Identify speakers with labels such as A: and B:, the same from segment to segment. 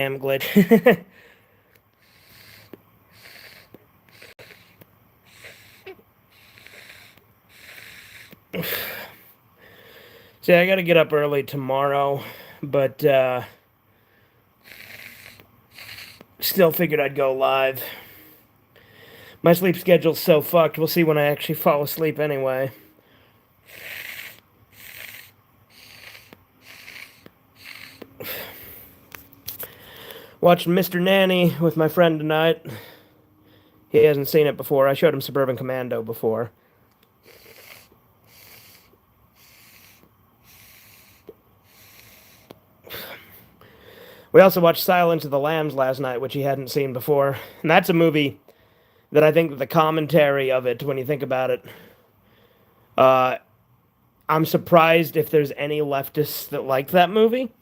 A: glitch. See, I gotta get up early tomorrow, but still figured I'd go live. My sleep schedule's so fucked. We'll see when I actually fall asleep anyway. Watched Mr. Nanny with my friend tonight. He hasn't seen it before. I showed him Suburban Commando before. We also watched Silence of the Lambs last night, which he hadn't seen before. And that's a movie that I think the commentary of it, when you think about it, I'm surprised if there's any leftists that like that movie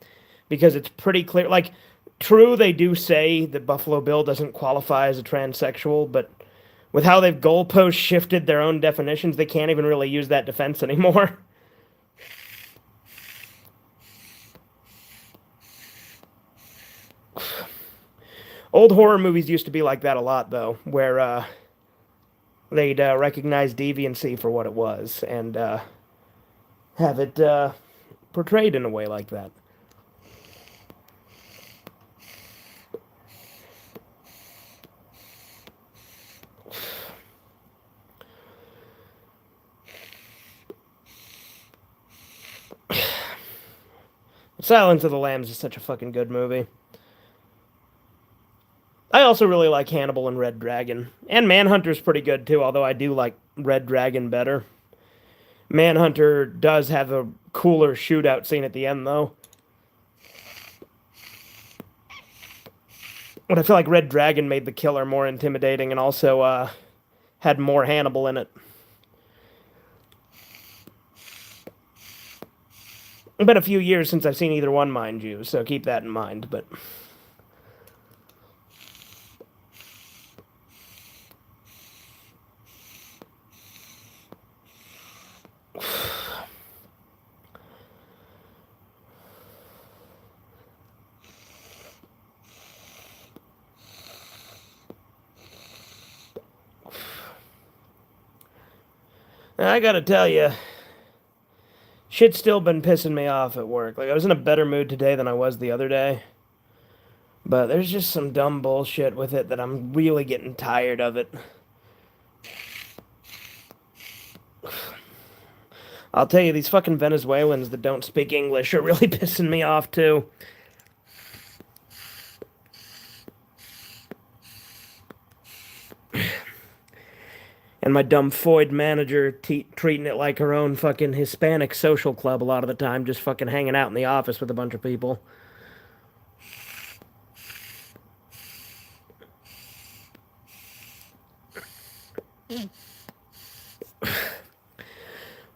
A: because it's pretty clear. Like, true, they do say that Buffalo Bill doesn't qualify as a transsexual, but with how they've goalpost shifted their own definitions, they can't even really use that defense anymore. Old horror movies used to be like that a lot, though, where they'd recognize deviancy for what it was and have it portrayed in a way like that. Silence of the Lambs is such a fucking good movie. I also really like Hannibal and Red Dragon. And Manhunter's pretty good too, although I do like Red Dragon better. Manhunter does have a cooler shootout scene at the end, though. But I feel like Red Dragon made the killer more intimidating and also had more Hannibal in it. It's been a few years since I've seen either one, mind you, so keep that in mind. But I gotta tell you, shit's still been pissing me off at work. Like, I was in a better mood today than I was the other day. But there's just some dumb bullshit with it that I'm really getting tired of it. I'll tell you, these fucking Venezuelans that don't speak English are really pissing me off, too. And my dumb Foyd manager treating it like her own fucking Hispanic social club a lot of the time, just fucking hanging out in the office with a bunch of people.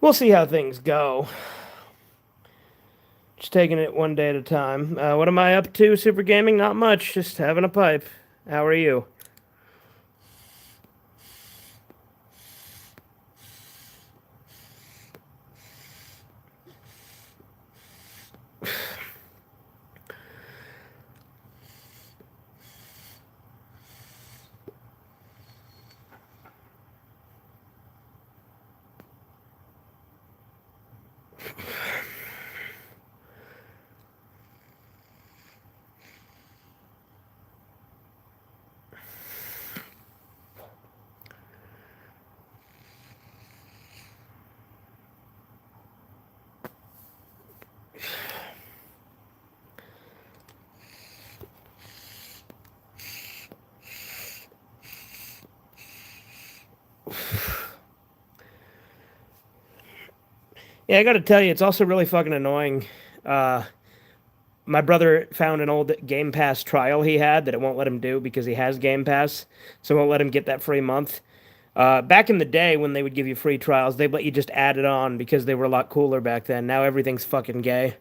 A: We'll see how things go. Just taking it one day at a time. What am I up to, Super Gaming? Not much, just having a pipe. How are you? Yeah, I gotta tell you, it's also really fucking annoying. Uh, my brother found an old Game Pass trial he had that it won't let him do because he has Game Pass, so it won't let him get that free month. Back in the day when they would give you free trials, they'd let you just add it on because they were a lot cooler back then. Now everything's fucking gay.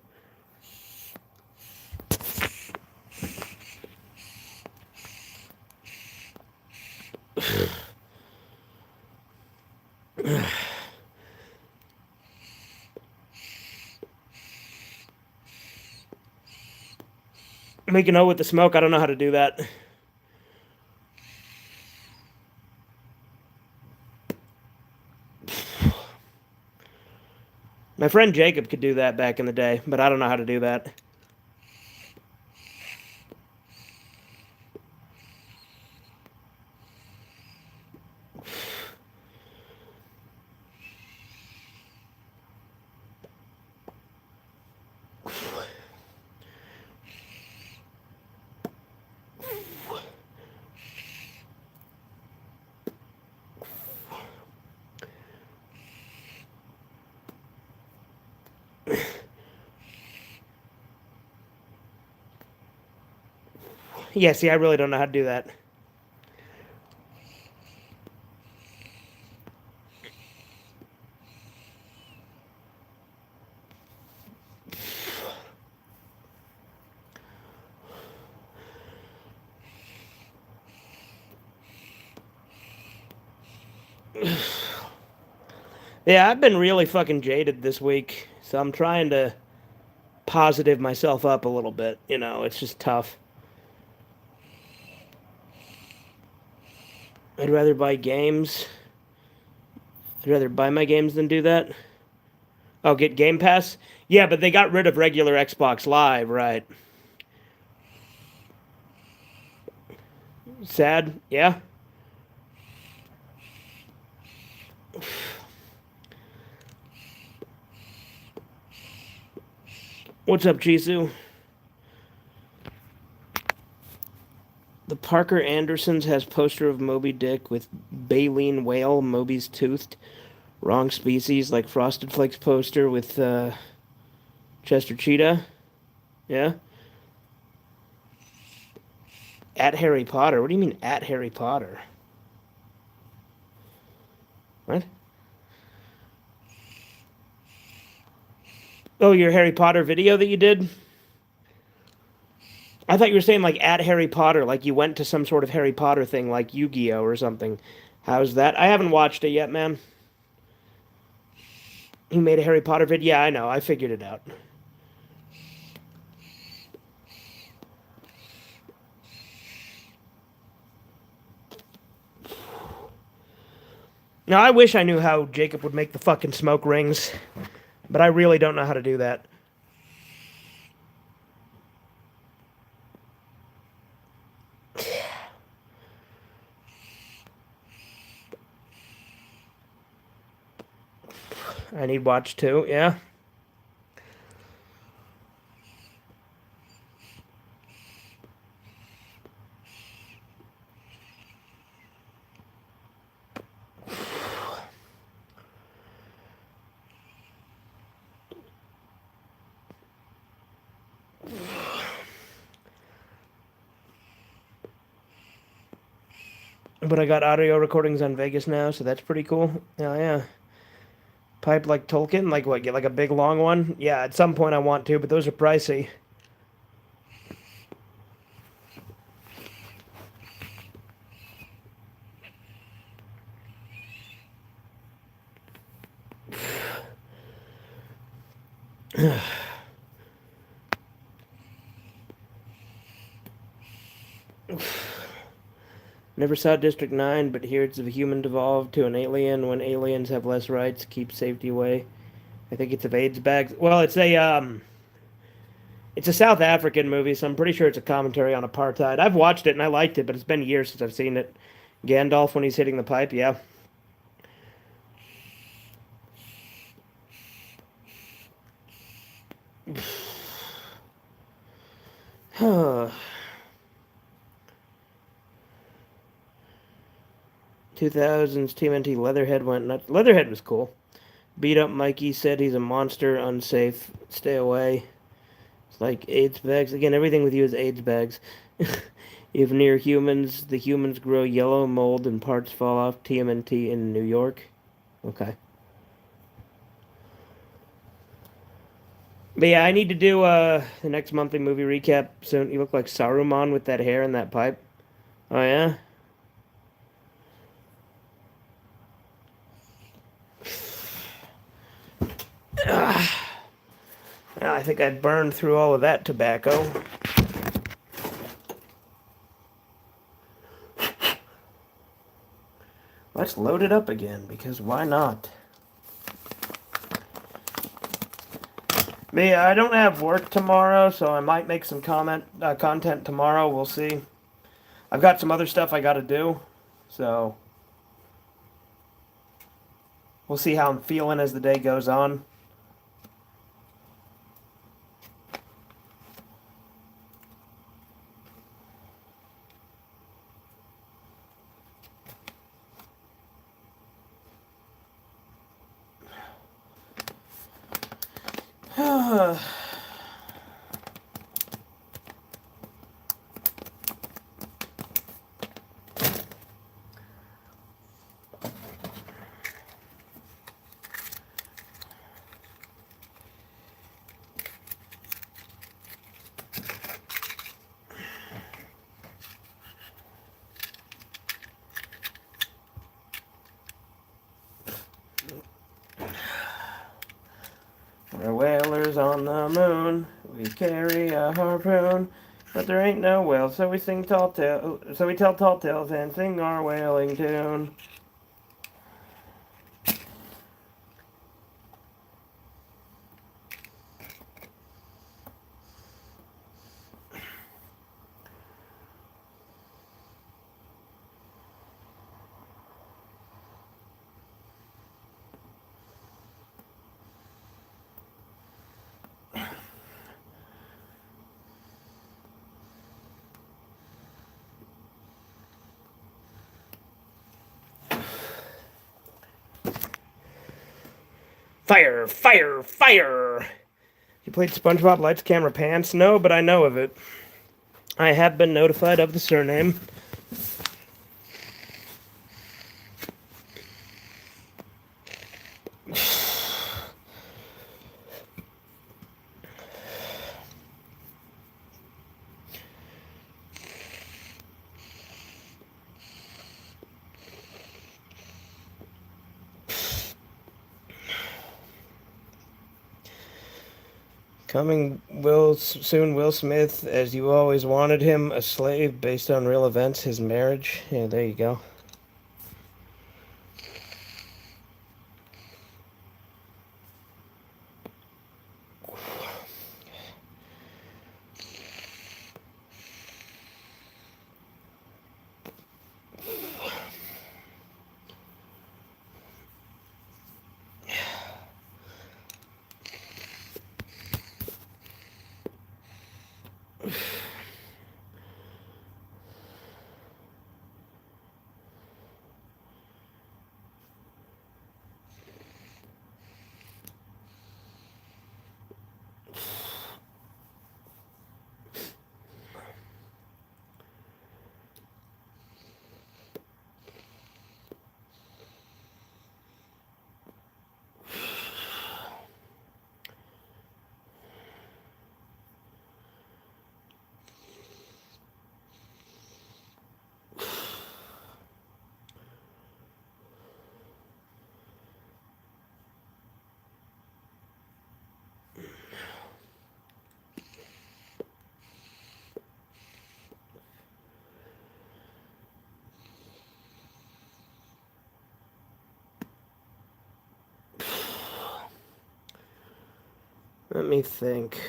A: Making O with the smoke, I don't know how to do that. My friend Jacob could do that back in the day, but I don't know how to do that. Yeah, see, I really don't know how to do that. Yeah, I've been really fucking jaded this week, so I'm trying to positive myself up a little bit. You know, it's just tough. I'd rather buy games. I'd rather buy my games than do that. Oh, get Game Pass? Yeah, but they got rid of regular Xbox Live, right? Sad? Yeah. What's up, Jisoo? The Parker Andersons has poster of Moby Dick with baleen whale, Moby's toothed. Wrong species, like Frosted Flakes poster with Chester Cheetah. Yeah. At Harry Potter. What do you mean at Harry Potter? What? Oh, your Harry Potter video that you did? I thought you were saying like at Harry Potter, like you went to some sort of Harry Potter thing, like Yu-Gi-Oh or something. How's that? I haven't watched it yet, man. He made a Harry Potter video. Yeah, I know. I figured it out. Now, I wish I knew how Jacob would make the fucking smoke rings, but I really don't know how to do that. I need watch too, yeah. But I got audio recordings on Vegas now, so that's pretty cool. Yeah, yeah. Pipe like Tolkien, like what? Get like a big long one? Yeah, at some point I want to, but those are pricey. Never saw District 9, but here it's a human devolved to an alien when aliens have less rights, keep safety away. I think it's of AIDS bags. Well, it's a South African movie, so I'm pretty sure it's a commentary on apartheid. I've watched it and I liked it, but it's been years since I've seen it. Gandalf when he's hitting the pipe, yeah. 2000s TMNT Leatherhead went nuts. Leatherhead was cool. Beat up Mikey said he's a monster, unsafe, stay away. It's like AIDS bags. Again, everything with you is AIDS bags. If near humans, the humans grow yellow mold and parts fall off. TMNT in New York. Okay. But yeah, I need to do the next monthly movie recap soon. You look like Saruman with that hair and that pipe. Oh yeah? I think I burned through all of that tobacco. Let's load it up again, because why not? But yeah, I don't have work tomorrow, so I might make some content tomorrow. We'll see. I've got some other stuff I got to do, so we'll see how I'm feeling as the day goes on. We're whalers on the moon. We carry a harpoon, but there ain't no whale, so we sing tall tales. So we tell tall tales and sing our whaling tune. Fire, fire, fire! You played SpongeBob Lights Camera Pants? No, but I know of it. I have been notified of the surname. Coming soon, Will Smith, as you always wanted him, a slave based on real events, his marriage. Yeah, there you go. Let me think.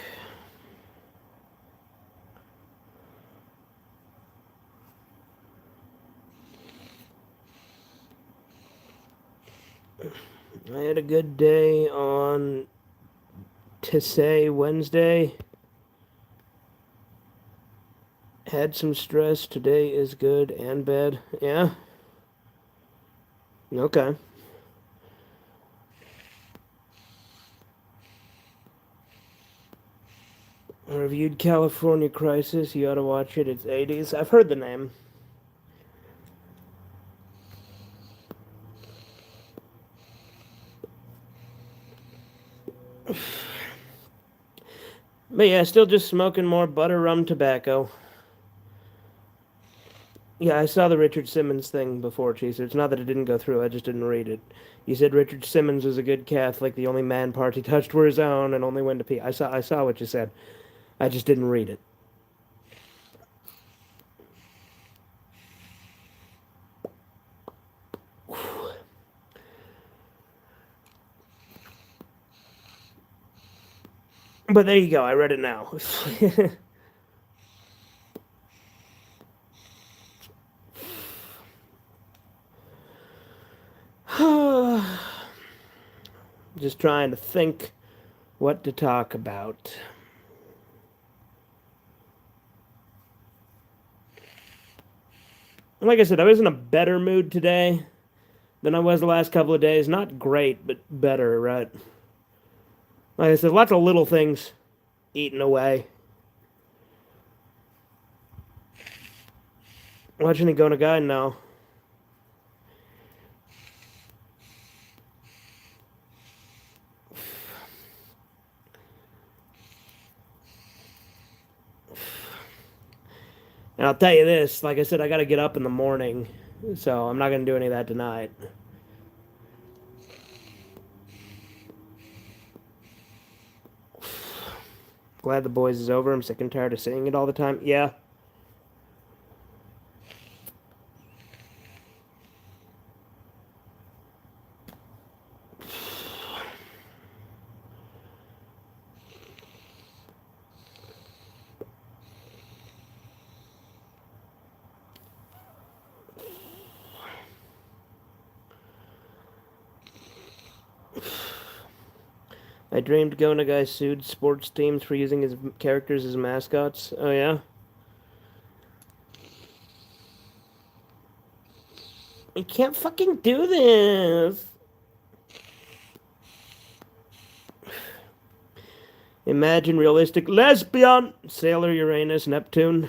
A: I had a good day on Wednesday. Had some stress. Today is good and bad. Yeah? Okay. I reviewed California Crisis. You ought to watch it. It's 80s. I've heard the name. But yeah, still just smoking more butter rum tobacco. Yeah, I saw the Richard Simmons thing before, Chaser. It's not that it didn't go through, I just didn't read it. You said Richard Simmons was a good Catholic, the only man parts he touched were his own, and only when to pee. I saw what you said. I just didn't read it. But there you go. I read it now. Just trying to think what to talk about. Like I said, I was in a better mood today than I was the last couple of days. Not great, but better, right? Like I said, lots of little things eating away. Watching it go to guy now. And I'll tell you this, like I said, I got to get up in the morning, so I'm not going to do any of that tonight. Glad the boys is over. I'm sick and tired of saying it all the time. Yeah. I dreamed Gona guy sued sports teams for using his characters as mascots. Oh, yeah? I can't fucking do this. Imagine realistic lesbian Sailor Uranus Neptune.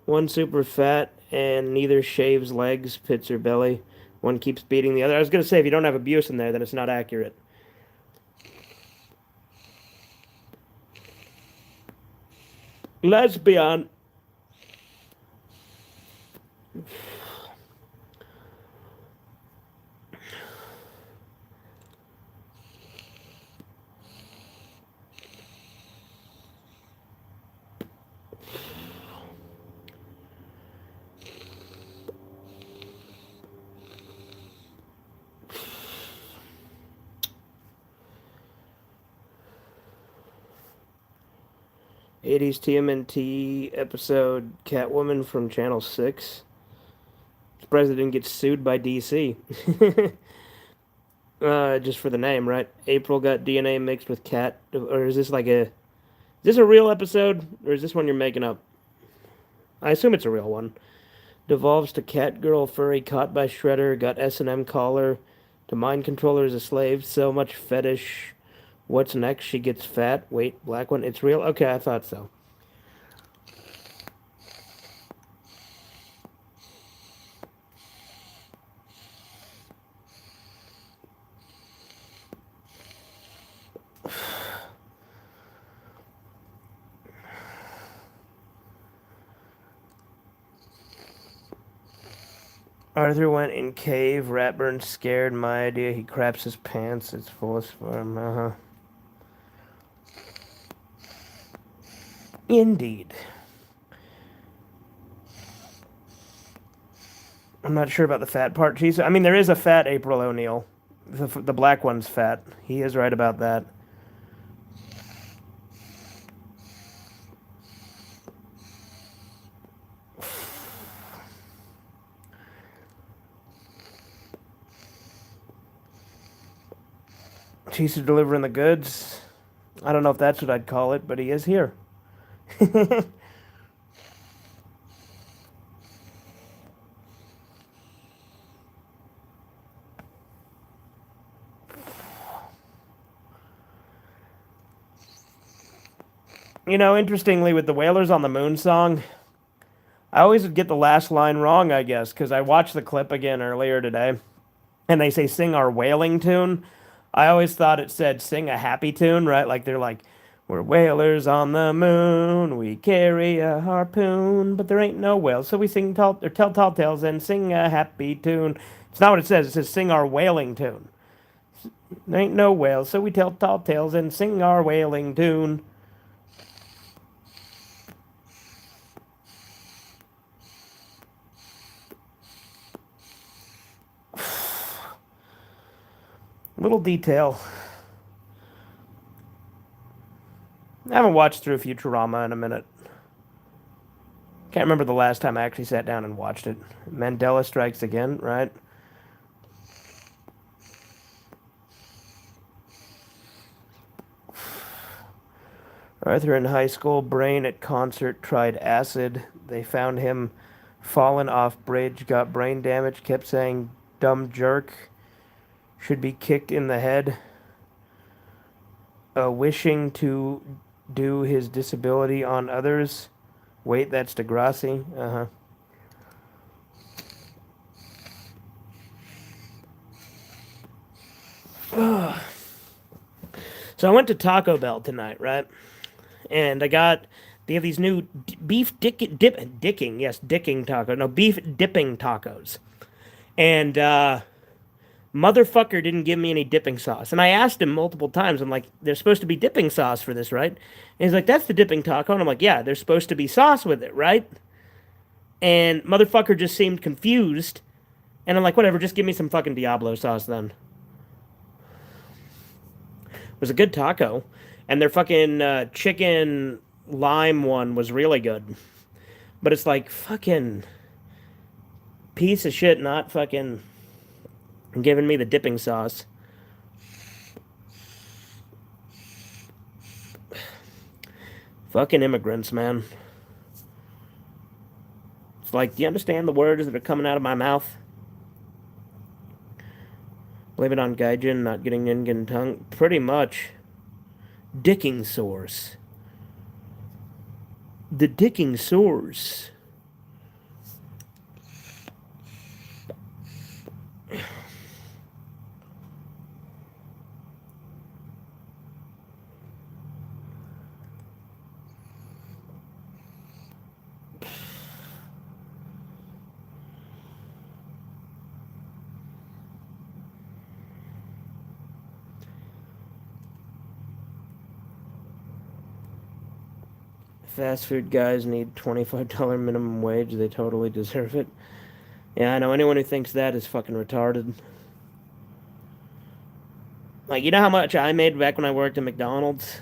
A: One super fat and neither shaves legs, pits, or belly. One keeps beating the other. I was going to say, if you don't have abuse in there, then it's not accurate. Lesbian. '80s TMNT episode Catwoman from Channel 6. The president gets sued by DC. Just for the name, right? April got DNA mixed with cat. Or is this like a. Is this a real episode? Or is this one you're making up? I assume it's a real one. Devolves to cat girl furry caught by Shredder. Got S&M collar. To mind controller as a slave. So much fetish. What's next? She gets fat. Wait, black one. It's real? Okay, I thought so. Arthur went in cave. Ratburn scared. My idea. He craps his pants. It's full of sperm. Indeed. I'm not sure about the fat part. I mean, there is a fat April O'Neil. The black one's fat. He is right about that. She's delivering the goods. I don't know if that's what I'd call it, but he is here. You know, interestingly, with the Whalers on the Moon song, I always would get the last line wrong, I guess, because I watched the clip again earlier today, and they say sing our whaling tune. I always thought it said sing a happy tune, right? Like they're like, we're whalers on the moon, we carry a harpoon, but there ain't no whale, so we sing tall or tell tall tales and sing a happy tune. It's not what it says. It says sing our whaling tune. There ain't no whale, so we tell tall tales and sing our whaling tune. Little detail. haven't watched through Futurama in a minute. Can't remember the last time I actually sat down and watched it. Mandela Strikes Again, right? Arthur in high school, Brain at concert tried acid. They found him fallen off bridge, got brain damage, kept saying dumb jerk, should be kicked in the head. Wishing to do his disability on others. Wait, that's Degrassi. So I went to Taco Bell tonight, right? And they have these new beef dicking taco. No, beef dipping tacos. And motherfucker didn't give me any dipping sauce. And I asked him multiple times. I'm like, there's supposed to be dipping sauce for this, right? And he's like, that's the dipping taco. And I'm like, yeah, there's supposed to be sauce with it, right? And motherfucker just seemed confused. And I'm like, whatever, just give me some fucking Diablo sauce then. It was a good taco. And their fucking chicken lime one was really good. But it's like, fucking piece of shit not fucking giving me the dipping sauce. Fucking immigrants, man. It's like, do you understand the words that are coming out of my mouth? Blame it on Gaijin not getting Ningen tongue. Pretty much. Dicking source. The dicking source. Fast food guys need $25 minimum wage. They totally deserve it. Yeah, I know. Anyone who thinks that is fucking retarded. Like, you know how much I made back when I worked at McDonald's?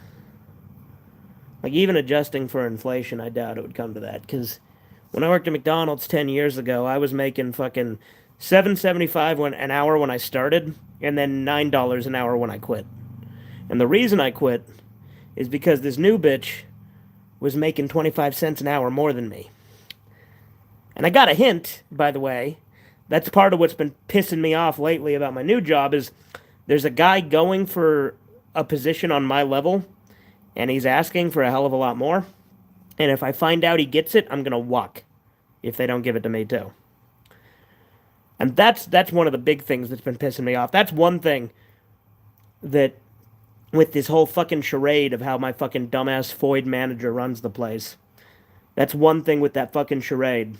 A: Like, even adjusting for inflation, I doubt it would come to that. Because when I worked at McDonald's 10 years ago, I was making fucking $7.75 an hour when I started, and then $9 an hour when I quit. And the reason I quit is because this new bitch was making 25 cents an hour more than me. And I got a hint, by the way. That's part of what's been pissing me off lately about my new job is there's a guy going for a position on my level, and he's asking for a hell of a lot more. And if I find out he gets it, I'm going to walk if they don't give it to me too. And that's one of the big things that's been pissing me off. That's one thing that with this whole fucking charade of how my fucking dumbass Foyd manager runs the place. That's one thing with that fucking charade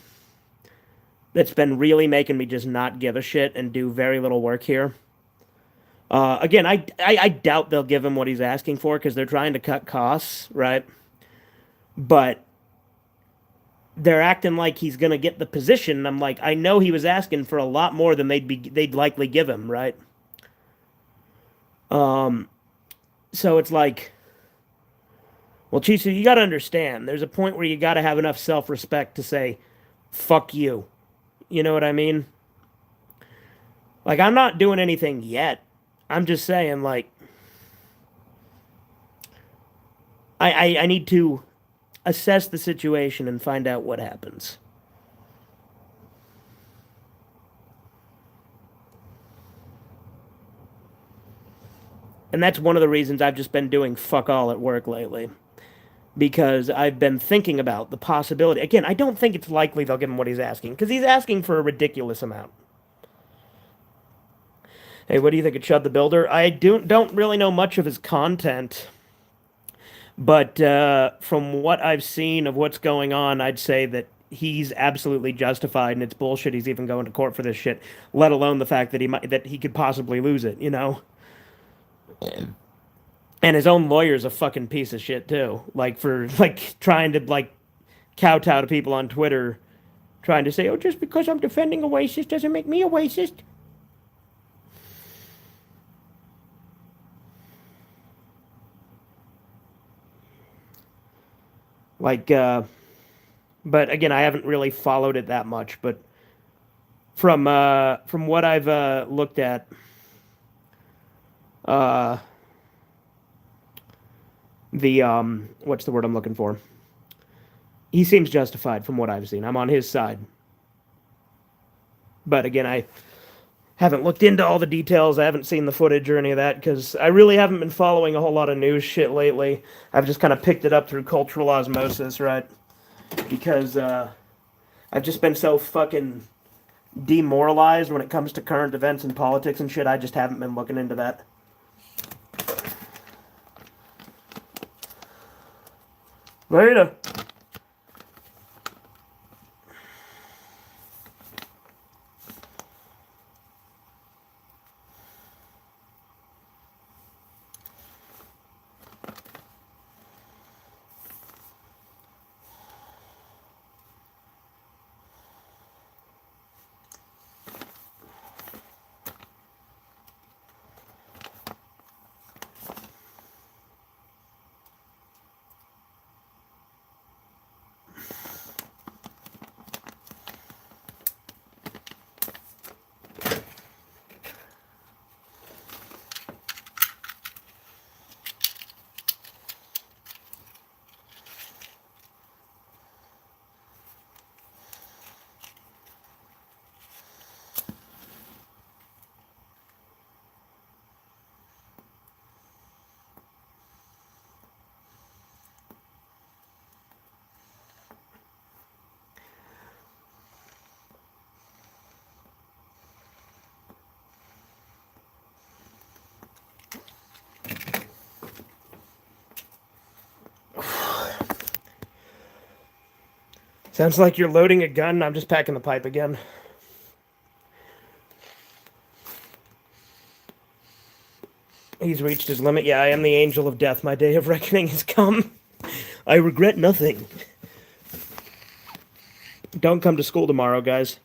A: that's been really making me just not give a shit and do very little work here. Again, I doubt they'll give him what he's asking for because they're trying to cut costs, right? But they're acting like he's gonna get the position. I'm like, I know he was asking for a lot more than they'd likely give him, right? So it's like, well, Chisu, you got to understand, there's a point where you got to have enough self-respect to say, fuck you. You know what I mean? Like, I'm not doing anything yet. I'm just saying, like, I need to assess the situation and find out what happens. And that's one of the reasons I've just been doing fuck all at work lately. Because I've been thinking about the possibility. Again, I don't think it's likely they'll give him what he's asking, because he's asking for a ridiculous amount. Hey, what do you think of Chud the Builder? I don't really know much of his content, but from what I've seen of what's going on, I'd say that he's absolutely justified, and it's bullshit he's even going to court for this shit, let alone the fact that he could possibly lose it, you know? And his own lawyer's a fucking piece of shit too. Like for trying to kowtow to people on Twitter, trying to say, "Oh, just because I'm defending a racist doesn't make me a racist." Like, but again, I haven't really followed it that much. But from what I've looked at, uh, the what's the word I'm looking for? He seems justified from what I've seen. I'm on his side. But again, I haven't looked into all the details. I haven't seen the footage or any of that because I really haven't been following a whole lot of news shit lately. I've just kind of picked it up through cultural osmosis, right? Because I've just been so fucking demoralized when it comes to current events and politics and shit. I just haven't been looking into that. Later. Sounds like you're loading a gun. I'm just packing the pipe again. He's reached his limit. Yeah, I am the angel of death. My day of reckoning has come. I regret nothing. Don't come to school tomorrow, guys.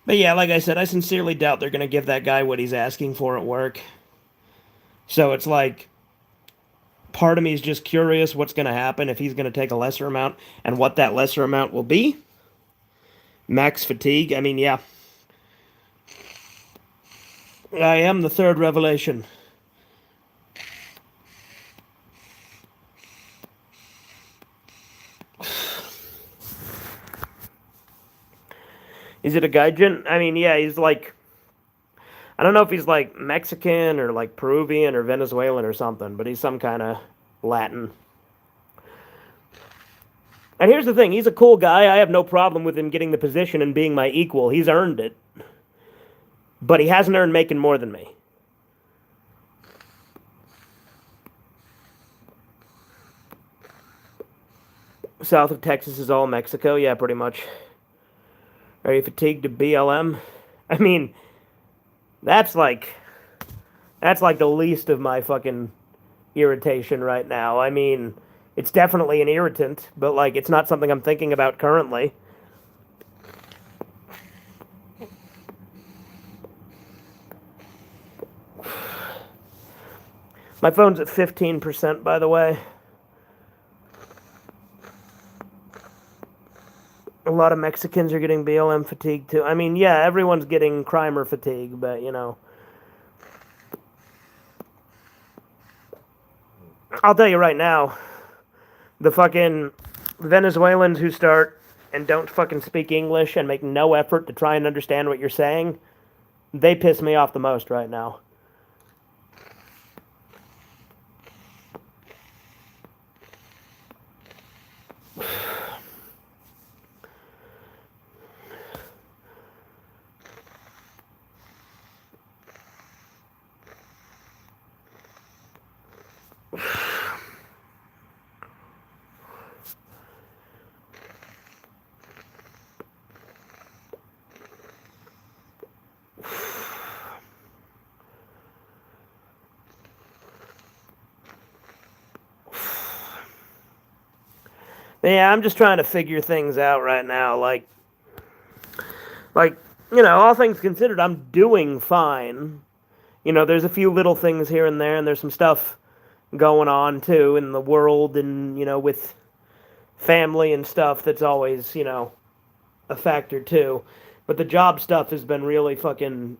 A: But yeah, like I said, I sincerely doubt they're going to give that guy what he's asking for at work. So it's like, part of me is just curious what's going to happen if he's going to take a lesser amount and what that lesser amount will be. Max fatigue. I mean, yeah. I am the third revelation. Is it a gaijin? I mean, yeah, he's like, I don't know if he's like Mexican or like Peruvian or Venezuelan or something, but he's some kind of Latin. And here's the thing, he's a cool guy. I have no problem with him getting the position and being my equal. He's earned it. But he hasn't earned making more than me. South of Texas is all Mexico. Yeah, pretty much. Are you fatigued of BLM? I mean, that's like the least of my fucking irritation right now. I mean, it's definitely an irritant, but like it's not something I'm thinking about currently. My phone's at 15%, by the way. A lot of Mexicans are getting BLM fatigue too. I mean, yeah, everyone's getting crimer fatigue, but you know. I'll tell you right now, the fucking Venezuelans who start and don't fucking speak English and make no effort to try and understand what you're saying, they piss me off the most right now. Yeah, I'm just trying to figure things out right now. Like, you know, all things considered, I'm doing fine. You know, there's a few little things here and there, and there's some stuff going on too in the world, and you know, with family and stuff that's always, you know, a factor too. But the job stuff has been really fucking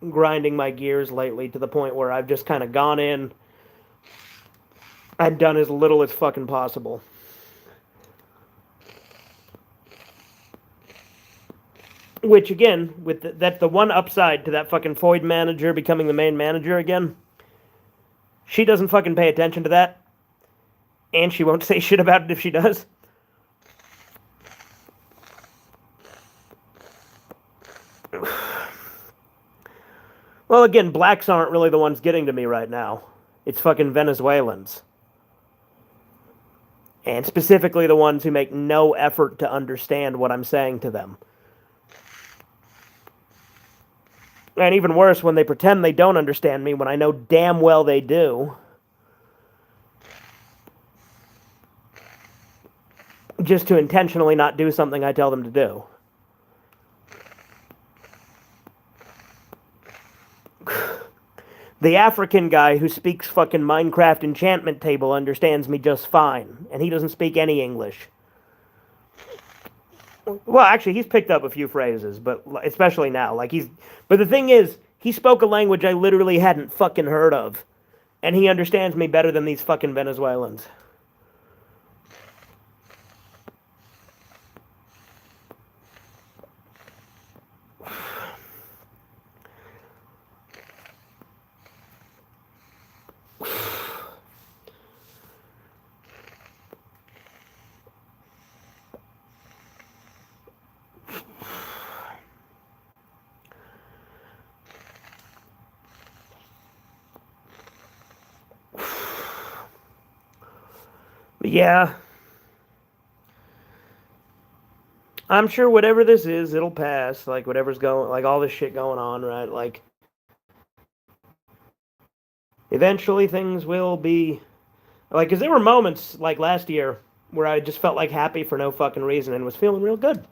A: grinding my gears lately to the point where I've just kind of gone in and done as little as fucking possible. Which again, that's the one upside to that fucking Foyd manager becoming the main manager again. She doesn't fucking pay attention to that, and she won't say shit about it if she does. Well, again, blacks aren't really the ones getting to me right now. It's fucking Venezuelans. And specifically the ones who make no effort to understand what I'm saying to them. And even worse, when they pretend they don't understand me when I know damn well they do. Just to intentionally not do something I tell them to do. The African guy who speaks fucking Minecraft enchantment table understands me just fine, and he doesn't speak any English. Well, actually, he's picked up a few phrases, but especially now, like he's. But the thing is, he spoke a language I literally hadn't fucking heard of, and he understands me better than these fucking Venezuelans. But yeah, I'm sure whatever this is, it'll pass. Like whatever's going, like all this shit going on, right? Like eventually things will be like, because there were moments like last year where I just felt like happy for no fucking reason and was feeling real good.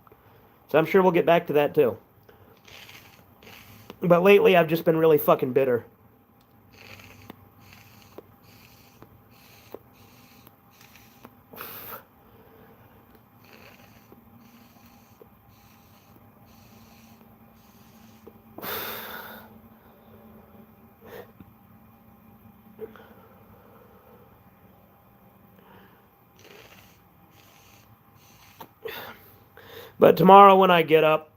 A: So I'm sure we'll get back to that too. But lately I've just been really fucking bitter. But tomorrow when I get up,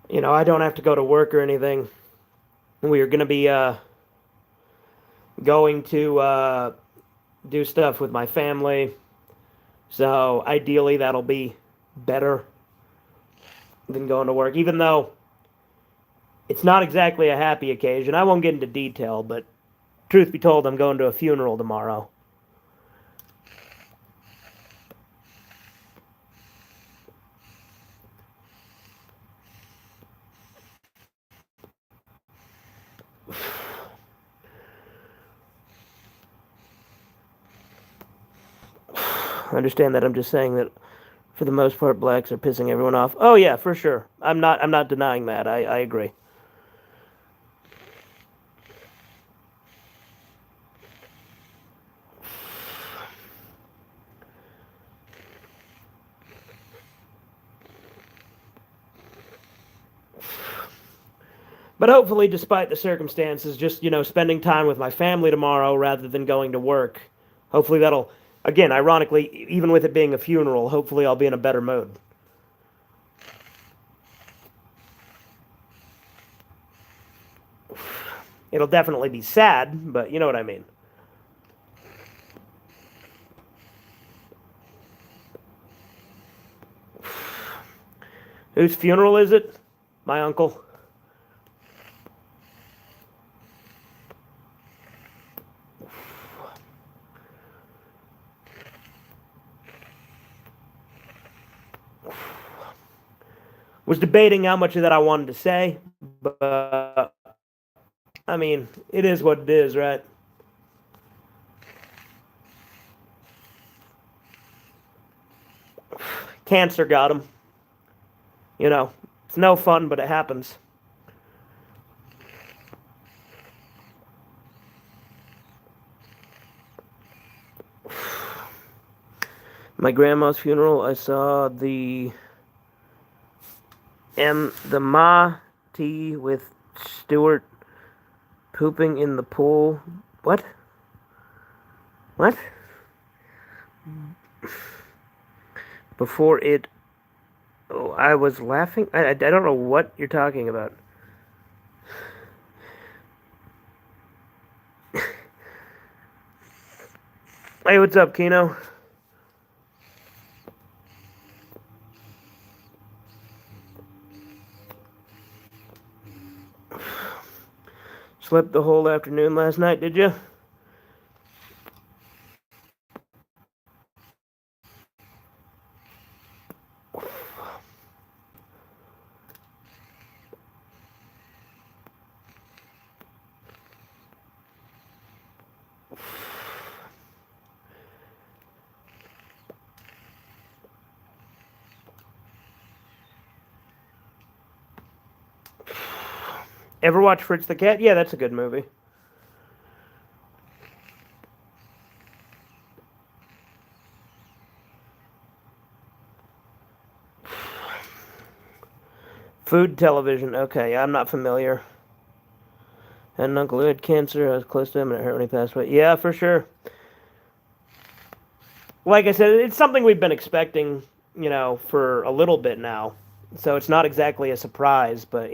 A: you know, I don't have to go to work or anything. We are going to be going to do stuff with my family. So ideally that'll be better than going to work, even though it's not exactly a happy occasion. I won't get into detail, but truth be told, I'm going to a funeral tomorrow. I understand that. I'm just saying that for the most part, blacks are pissing everyone off. Oh yeah, for sure. I'm not denying that. I agree. But hopefully, despite the circumstances, just, you know, spending time with my family tomorrow rather than going to work. Hopefully that'll, again, ironically, even with it being a funeral, hopefully I'll be in a better mood. It'll definitely be sad, but you know what I mean. Whose funeral is it? My uncle. Was debating how much of that I wanted to say, but I mean, it is what it is, right? Cancer got him. You know, it's no fun, but it happens. My grandma's funeral, I saw the Ma T with Stewart pooping in the pool. What? What? Before it... Oh, I was laughing. I don't know what you're talking about. Hey, what's up, Kino? Slept the whole afternoon last night, did you? Ever watch Fritz the Cat? Yeah, that's a good movie. Food television. Okay, I'm not familiar. I had an uncle who had cancer. I was close to him, and it hurt when he passed away. Yeah, for sure. Like I said, it's something we've been expecting, for a little bit now. So it's not exactly a surprise, but,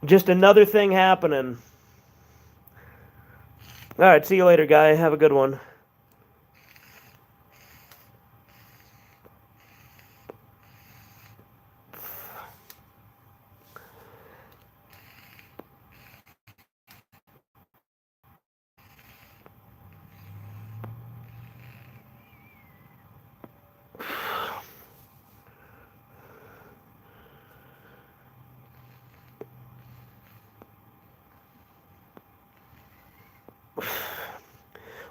A: just another thing happening. All right, see you later, guy. Have a good one.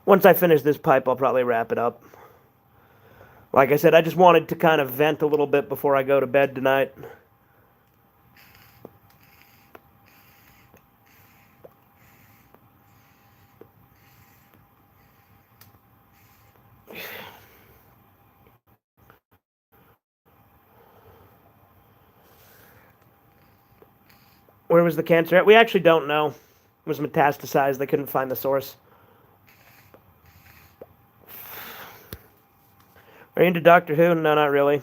A: Once I finish this pipe, I'll probably wrap it up. Like I said, I just wanted to kind of vent a little bit before I go to bed tonight. Where was the cancer at? We actually don't know. It was metastasized. They couldn't find the source. Are you into Doctor Who? No, not really.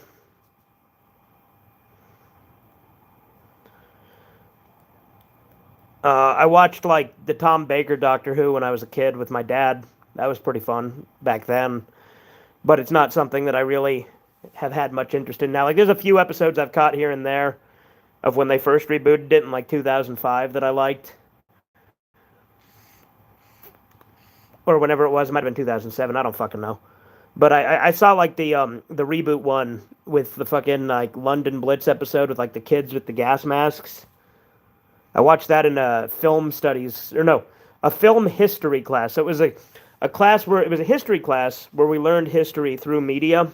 A: I watched like the Tom Baker Doctor Who when I was a kid with my dad. That was pretty fun back then. But it's not something that I really have had much interest in now. Like there's a few episodes I've caught here and there of when they first rebooted it in like 2005 that I liked. Or whenever it was, it might have been 2007. I don't fucking know. But I saw like the reboot one with the fucking like London Blitz episode with like the kids with the gas masks. I watched that in a film studies or no, a film history class. So it was a class where it was a history class where we learned history through media.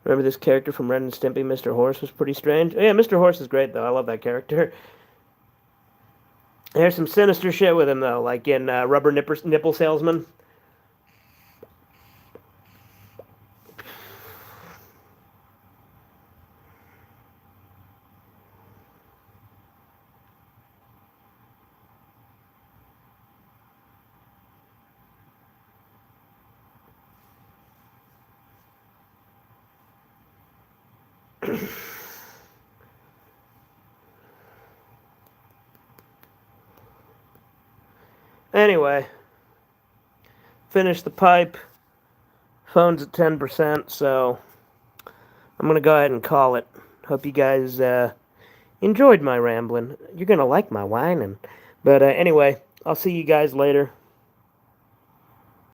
A: Remember this character from Ren and Stimpy, Mr. Horse, was pretty strange. Oh, yeah, Mr. Horse is great though. I love that character. There's some sinister shit with him though, like in Rubber Nipple Salesman. Anyway, finished the pipe. Phone's at 10%, so I'm gonna go ahead and call it. Hope you guys enjoyed my rambling. You're gonna like my whining. But anyway, I'll see you guys later.